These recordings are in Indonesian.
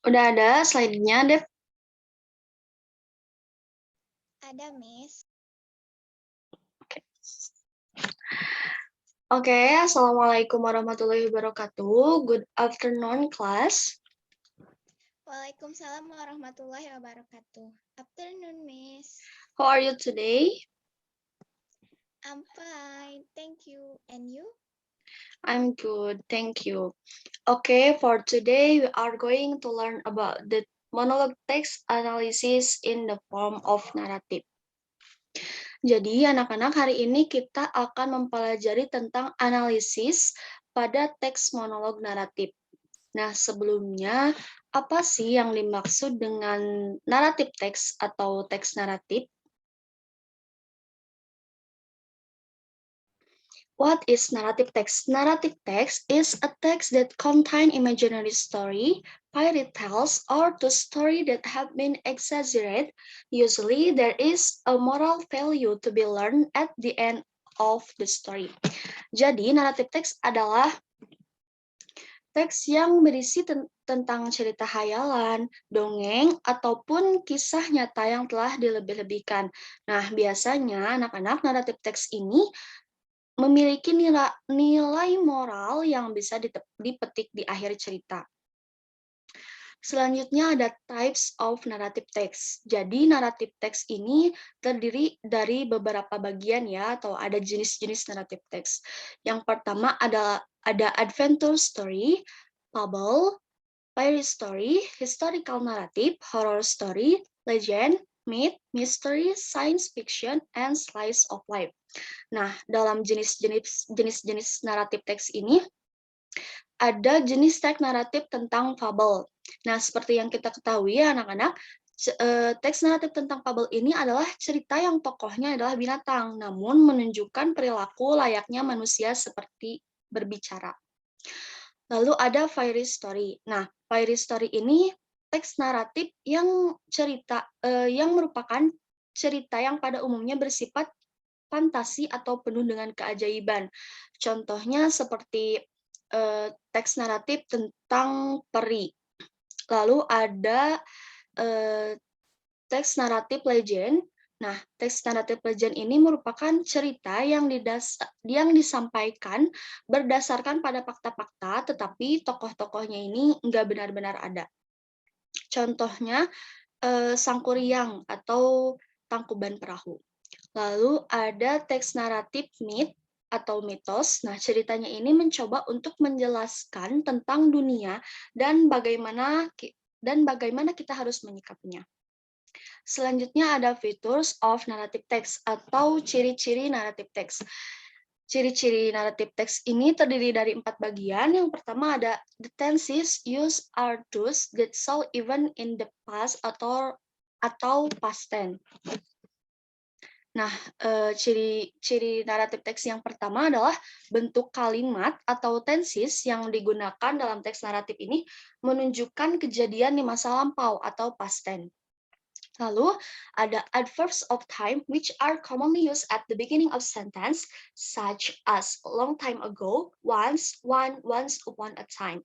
Udah ada slide-nya, Dep? Ada, Miss. Oke, Assalamualaikum warahmatullahi wabarakatuh. Good afternoon, class. Waalaikumsalam warahmatullahi wabarakatuh. Afternoon, Miss. How are you today? I'm fine, thank you. And you? I'm good, thank you. Okay, for today, we are going to learn about the monologue text analysis in the form of narrative. Jadi, anak-anak, hari ini kita akan mempelajari tentang analisis pada teks monolog naratif. Nah, sebelumnya, apa sih yang dimaksud dengan naratif teks atau teks naratif? What is narrative text? Narrative text is a text that contains imaginary story, fairy tales, or the story that have been exaggerated. Usually, there is a moral value to be learned at the end of the story. Jadi, narrative text adalah teks yang berisi tentang cerita hayalan, dongeng, ataupun kisah nyata yang telah dilebih-lebihkan. Nah, biasanya anak-anak naratif teks ini memiliki nilai moral yang bisa dipetik di akhir cerita. Selanjutnya ada types of narrative text. Jadi naratif teks ini terdiri dari beberapa bagian ya, atau ada jenis-jenis naratif teks. Yang pertama ada adventure story, fable, fairy story, historical narrative, horror story, legend, myth, mystery, science fiction, and slice of life. Nah, dalam jenis-jenis naratif teks ini ada jenis teks naratif tentang fabel. Nah, seperti yang kita ketahui ya anak-anak, teks naratif tentang fabel ini adalah cerita yang tokohnya adalah binatang, namun menunjukkan perilaku layaknya manusia seperti berbicara. Lalu ada fairy story. Nah, fairy story ini teks naratif yang yang merupakan cerita yang pada umumnya bersifat fantasi atau penuh dengan keajaiban. Contohnya seperti teks naratif tentang peri. Lalu ada teks naratif legend. Nah, teks naratif legend ini merupakan cerita yang disampaikan berdasarkan pada fakta-fakta, tetapi tokoh-tokohnya ini nggak benar-benar ada. Contohnya Sangkuriang atau Tangkuban Perahu. Lalu ada teks naratif myth atau mitos. Nah, ceritanya ini mencoba untuk menjelaskan tentang dunia dan bagaimana kita harus menyikapinya. Selanjutnya ada features of narrative text atau ciri-ciri naratif text. Ciri-ciri naratif teks ini terdiri dari 4 bagian. Yang pertama ada the tenses used are those that saw even in the past atau past tense. Nah, ciri naratif teks yang pertama adalah bentuk kalimat atau tenses yang digunakan dalam teks naratif ini menunjukkan kejadian di masa lampau atau past tense. Lalu ada adverbs of time which are commonly used at the beginning of sentence such as a long time ago, once, one, once upon a time.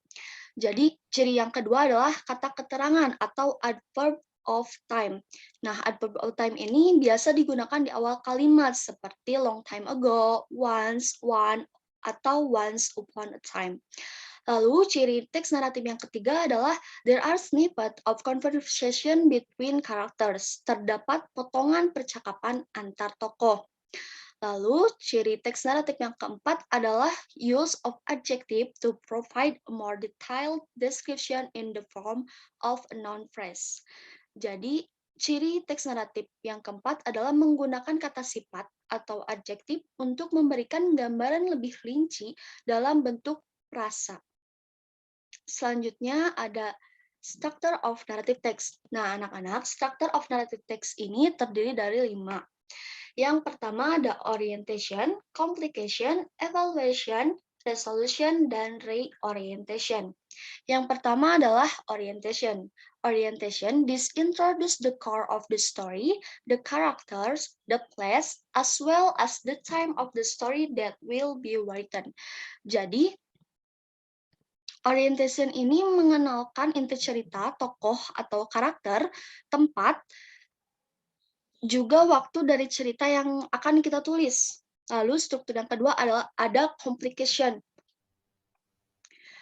Jadi ciri yang kedua adalah kata keterangan atau adverb of time. Nah, adverb of time ini biasa digunakan di awal kalimat seperti long time ago, once, one, atau once upon a time. Lalu ciri teks naratif yang ketiga adalah there are snippets of conversation between characters. Terdapat potongan percakapan antar tokoh. Lalu ciri teks naratif yang keempat adalah use of adjective to provide a more detailed description in the form of a noun phrase. Jadi ciri teks naratif yang keempat adalah menggunakan kata sifat atau adjektif untuk memberikan gambaran lebih rinci dalam bentuk frasa. Selanjutnya ada structure of narrative text. Nah, anak-anak, structure of narrative text ini terdiri dari 5. Yang pertama ada orientation, complication, evaluation, resolution, dan reorientation. Yang pertama adalah orientation. Orientation, this introduce the core of the story, the characters, the place, as well as the time of the story that will be written. Jadi, Orientation ini mengenalkan inti cerita, tokoh atau karakter, tempat, juga waktu dari cerita yang akan kita tulis. Lalu struktur yang kedua adalah ada complication.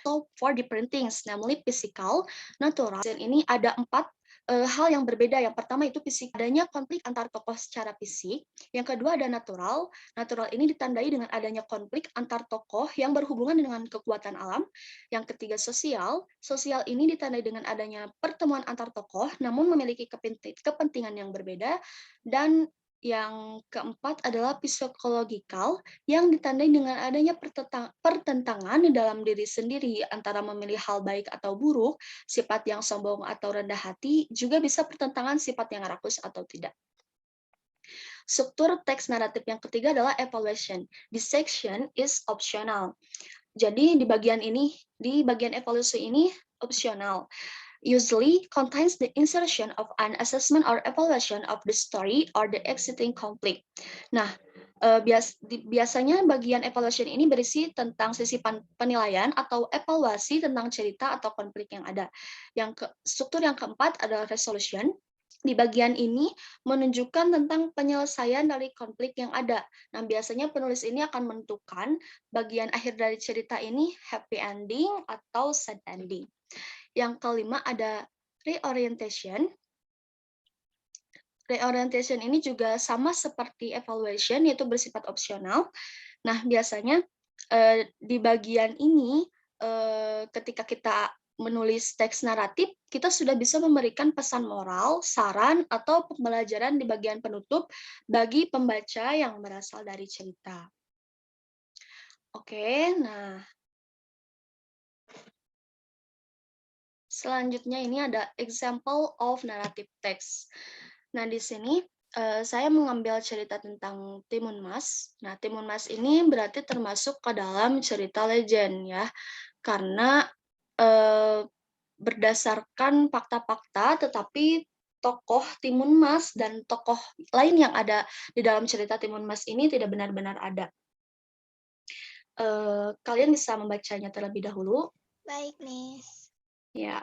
So, for different things, namely physical, natural. Dan ini ada 4 hal yang berbeda. Yang pertama itu fisik, adanya konflik antar tokoh secara fisik. Yang kedua ada natural. Natural ini ditandai dengan adanya konflik antar tokoh yang berhubungan dengan kekuatan alam. Yang ketiga sosial. Sosial ini ditandai dengan adanya pertemuan antar tokoh, namun memiliki kepentingan yang berbeda. Dan yang keempat adalah psikologikal, yang ditandai dengan adanya pertentangan di dalam diri sendiri antara memilih hal baik atau buruk, sifat yang sombong atau rendah hati, juga bisa pertentangan sifat yang rakus atau tidak. Struktur teks naratif yang ketiga adalah evaluation. This section is optional. Jadi di bagian evaluasi ini opsional. Usually contains the insertion of an assessment or evaluation of the story or the existing conflict. Nah, biasanya bagian evaluation ini berisi tentang sisi penilaian atau evaluasi tentang cerita atau konflik yang ada. Struktur yang keempat adalah resolution. Di bagian ini menunjukkan tentang penyelesaian dari konflik yang ada. Nah, biasanya penulis ini akan menentukan bagian akhir dari cerita ini happy ending atau sad ending. Yang kelima ada reorientation. Reorientation ini juga sama seperti evaluation, yaitu bersifat opsional. Nah, biasanya di bagian ini ketika kita menulis teks naratif, kita sudah bisa memberikan pesan moral, saran, atau pembelajaran di bagian penutup bagi pembaca yang berasal dari cerita. Oke, nah selanjutnya ini ada example of narrative text. Nah, di sini saya mengambil cerita tentang Timun Mas. Nah, Timun Mas ini berarti termasuk ke dalam cerita legend ya, karena berdasarkan fakta-fakta, tetapi tokoh Timun Mas dan tokoh lain yang ada di dalam cerita Timun Mas ini tidak benar-benar ada. Kalian bisa membacanya terlebih dahulu. Baik, Miss. Ya.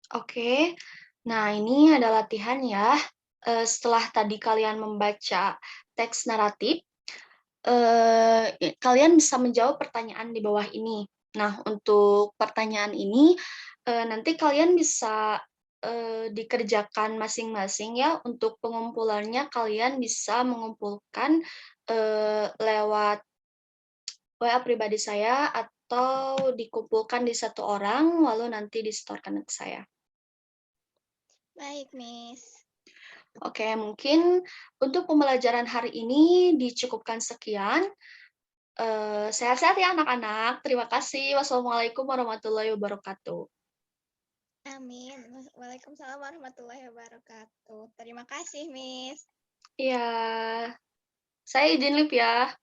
Oke, nah ini ada latihan ya. Setelah tadi kalian membaca teks naratif, kalian bisa menjawab pertanyaan di bawah ini. Nah, untuk pertanyaan ini, nanti kalian bisa dikerjakan masing-masing ya. Untuk pengumpulannya, kalian bisa mengumpulkan lewat WA pribadi saya atau dikumpulkan di satu orang, lalu nanti disetorkan ke saya. Baik, Miss. Oke, mungkin untuk pembelajaran hari ini dicukupkan sekian. Sehat-sehat ya anak-anak. Terima kasih. Wassalamualaikum warahmatullahi wabarakatuh. Amin. Waalaikumsalam warahmatullahi wabarakatuh. Terima kasih, Miss. Iya, saya izin live ya.